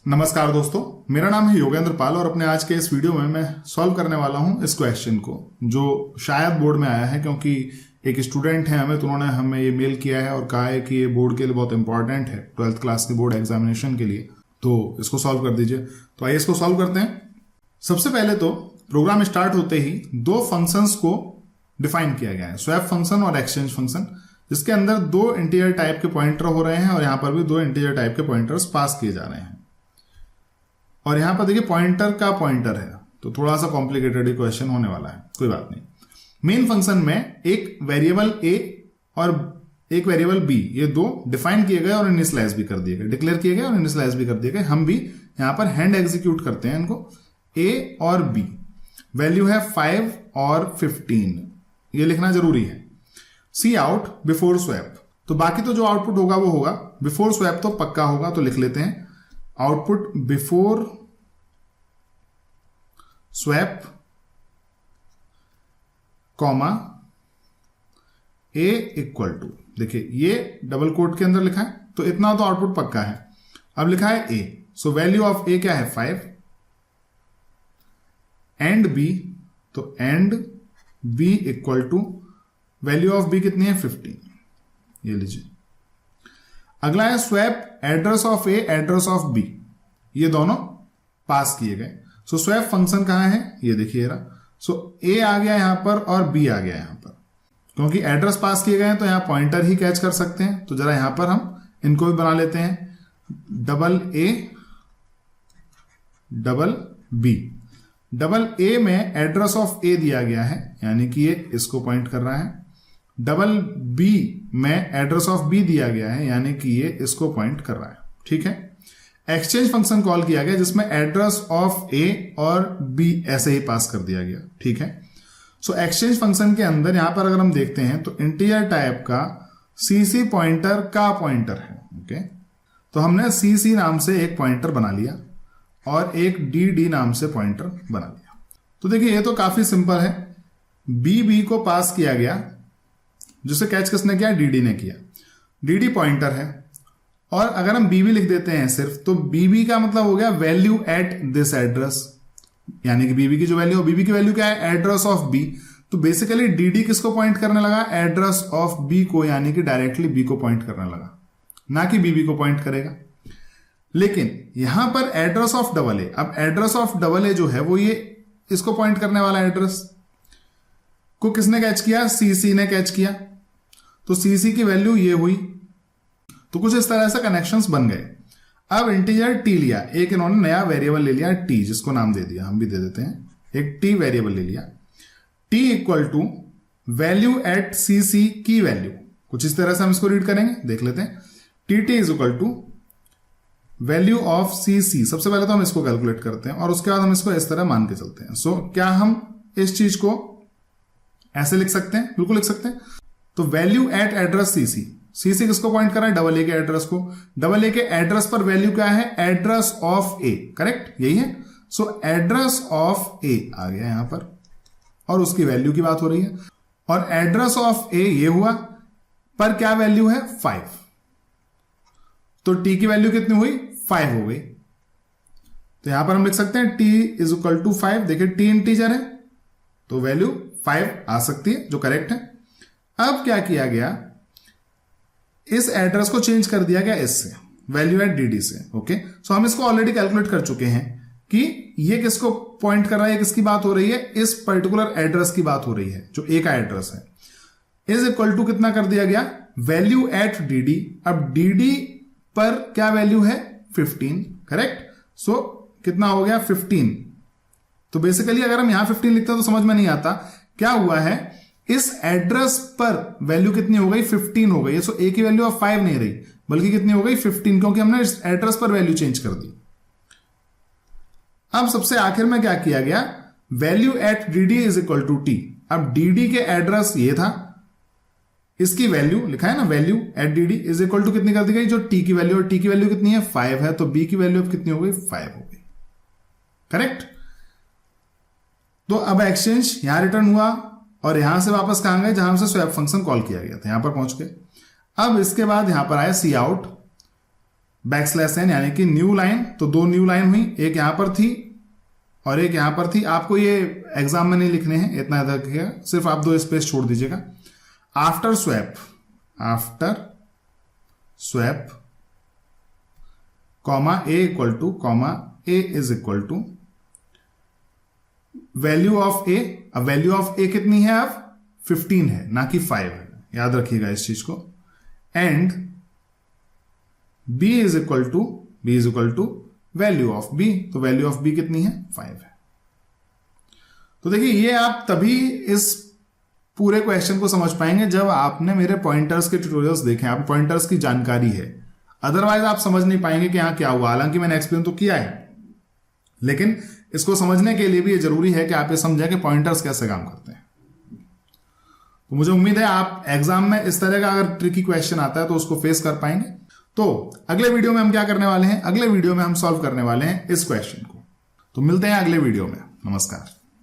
नमस्कार दोस्तों, मेरा नाम है योगेंद्र पाल और अपने आज के इस वीडियो में मैं सॉल्व करने वाला हूं इस क्वेश्चन को जो शायद बोर्ड में आया है, क्योंकि एक स्टूडेंट है हमें, तो उन्होंने हमें ये मेल किया है और कहा है कि ये बोर्ड के लिए बहुत इंपॉर्टेंट है, 12th क्लास की बोर्ड एग्जामिनेशन के लिए, तो इसको सॉल्व कर दीजिए। तो आइए इसको सॉल्व करते हैं। सबसे पहले तो प्रोग्राम स्टार्ट होते ही दो फंक्शंस को डिफाइन किया गया है, स्वैप फंक्शन और एक्सचेंज फंक्शन, जिसके अंदर दो इंटीजर टाइप के पॉइंटर हो रहे हैं और यहां पर भी दो इंटीजर टाइप के पॉइंटर्स पास किए जा रहे हैं। और यहां पर देखिए पॉइंटर का पॉइंटर है, तो थोड़ा सा कॉम्प्लिकेटेड क्वेश्चन होने वाला है, कोई बात नहीं। मेन फंक्शन में एक वेरिएबल ए और एक वेरिएबल बी, ये दो डिफाइन किए गए और इनिशियलाइज भी कर दिए गए, डिक्लेयर किए गए और इनिशियलाइज भी कर दिए गए। हम भी यहां पर हैंड एग्जीक्यूट करते हैं इनको, ए और बी। वैल्यू है 5 और 15, ये लिखना जरूरी है। सी आउट बिफोर स्वैप, तो बाकी तो जो आउटपुट होगा वो होगा, बिफोर स्वैप तो पक्का होगा, तो लिख लेते हैं output before swap comma A equal to, देखिए ये डबल कोट के अंदर लिखा है, तो इतना तो आउटपुट पक्का है। अब लिखा है ए, सो वैल्यू ऑफ ए क्या है 5, एंड बी, तो and B equal to value of B कितनी है 15, ये लीजिए। अगला है swap address of A address of B, ये दोनों पास किए गए। सो स्वैप फंक्शन कहां है, ये देखिए रहा। सो ए आ गया यहां पर और बी आ गया यहां पर, क्योंकि एड्रेस पास किए गए हैं तो यहां पॉइंटर ही कैच कर सकते हैं। तो जरा यहां पर हम इनको भी बना लेते हैं, double A double B. Double A में एड्रेस ऑफ ए दिया गया है, यानी कि ये इसको पॉइंट कर रहा है। डबल बी में एड्रेस ऑफ बी दिया गया है, यानी कि ये इसको पॉइंट कर रहा है, ठीक है। एक्सचेंज फंक्शन कॉल किया गया जिसमें एड्रेस ऑफ ए और बी ऐसे ही पास कर दिया गया, ठीक है। सो एक्सचेंज फंक्शन के अंदर यहां पर अगर हम देखते हैं तो इंटीजर टाइप का सीसी पॉइंटर का पॉइंटर है, ओके। तो हमने सीसी नाम से एक पॉइंटर बना लिया और एक डी नाम से पॉइंटर बना लिया। तो देखिए ये तो काफी सिंपल है, बी को पास किया गया, जिसे कैच किसने किया, डी ने किया। डी पॉइंटर है, और अगर हम बीबी लिख देते हैं सिर्फ, तो बीबी का मतलब हो गया वैल्यू एट दिस एड्रेस, यानी कि बीबी की जो वैल्यू, बीबी की वैल्यू क्या है, एड्रेस ऑफ बी। तो बेसिकली डी किसको पॉइंट करने लगा, एड्रेस ऑफ बी को, यानी कि डायरेक्टली बी को पॉइंट करने लगा, ना कि बीबी को पॉइंट करेगा। लेकिन यहां पर एड्रेस ऑफ डबल ए, अब एड्रेस ऑफ डबल ए जो है वो ये इसको पॉइंट करने वाला एड्रेस को किसने कैच किया, सीसी ने कैच किया। तो सीसी की वैल्यू ये हुई, तो कुछ इस तरह से कनेक्शंस बन गए। अब इंटीजर टी लिया, एक इन्होंने नया वेरिएबल ले लिया टी, जिसको नाम दे दिया, हम भी दे देते हैं, एक टी वेरिएबल ले लिया। T equal to value at CC की वैल्यू, कुछ इस तरह से हम इसको रीड करेंगे, देख लेते हैं। T is equal to value of CC, सबसे पहले तो हम इसको कैलकुलेट करते हैं और उसके बाद हम इसको इस तरह मान के चलते हैं। सो क्या हम इस चीज को ऐसे लिख सकते हैं, बिल्कुल लिख सकते हैं। तो value eight address CC, CC किसको पॉइंट कर रहा है, डबल ए के एड्रेस को। डबल ए के एड्रेस पर वैल्यू क्या है, एड्रेस ऑफ ए, करेक्ट, यही है। सो एड्रेस ऑफ ए आ गया यहां पर, और उसकी वैल्यू की बात हो रही है। और एड्रेस ऑफ ए ये हुआ, पर क्या वैल्यू है 5, तो टी की वैल्यू कितनी हुई, 5 हो गई। तो यहां पर हम लिख सकते हैं टी इज इक्वल टू 5, देखिए टी इंटीजर है तो वैल्यू 5 आ सकती है, जो करेक्ट है। अब क्या किया गया, इस एड्रेस को चेंज कर दिया गया इससे, वैल्यू एट डी से, ओके। सो हम इसको ऑलरेडी कैलकुलेट कर चुके हैं कि ये किसको पॉइंट कर रहा है, किसकी बात हो रही है, इस पर्टिकुलर एड्रेस की बात हो रही है, जो ए का एड्रेस है। इज इक्वल टू कितना कर दिया गया, वैल्यू एट डी। अब डी पर क्या वैल्यू है 15, करेक्ट। सो कितना हो गया 15। तो बेसिकली अगर हम यहां 15 लिखते हैं तो समझ में नहीं आता क्या हुआ है, इस एड्रेस पर वैल्यू कितनी हो गई, 15 हो गई। सो ए की वैल्यू अब 5 नहीं रही, बल्कि कितनी हो गई 15, क्योंकि हमने इस एड्रेस पर वैल्यू चेंज कर दी। अब सबसे आखिर में क्या किया गया, value at D is equal to T. अब डी के एड्रेस ये था, इसकी वैल्यू लिखा है ना, value at D is equal to कितनी कर दी गई, जो टी की वैल्यू, और टी की वैल्यू कितनी है 5 है, तो बी की वैल्यू अब कितनी हो गई 5 हो गई, करेक्ट। तो अब एक्सचेंज यहां रिटर्न हुआ और यहां से वापस कहां गए, जहां से स्वैप फंक्शन कॉल किया गया था, यहां पर पहुंच गए। अब इसके बाद यहां पर आया सी आउट बैकस्लैश n यानी कि न्यू लाइन, तो 2 न्यू लाइन हुई, एक यहां पर थी और एक यहां पर थी। आपको ये एग्जाम में नहीं लिखने हैं, इतना याद रखिएगा, सिर्फ आप 2 स्पेस छोड़ दीजिएगा। After swap comma A equal to comma A is equal to value of A. अब वैल्यू ऑफ ए कितनी है, अब 15 है ना कि 5 है, याद रखिएगा इस चीज को। And b is equal to value of b, तो वैल्यू ऑफ b कितनी है, 5 है। तो देखिए ये आप तभी इस पूरे क्वेश्चन को समझ पाएंगे जब आपने मेरे पॉइंटर्स के ट्यूटोरियल्स देखे, आप पॉइंटर्स की जानकारी है, अदरवाइज आप समझ नहीं पाएंगे कि यहां क्या हुआ। हालांकि मैंने एक्सप्लेन तो किया है, लेकिन इसको समझने के लिए भी ये जरूरी है कि आप ये समझें कि पॉइंटर्स कैसे काम करते हैं। तो मुझे उम्मीद है आप एग्जाम में इस तरह का अगर ट्रिकी क्वेश्चन आता है तो उसको फेस कर पाएंगे। तो अगले वीडियो में हम क्या करने वाले हैं, अगले वीडियो में हम सॉल्व करने वाले हैं इस क्वेश्चन को। तो मिलते हैं अगले वीडियो में, नमस्कार।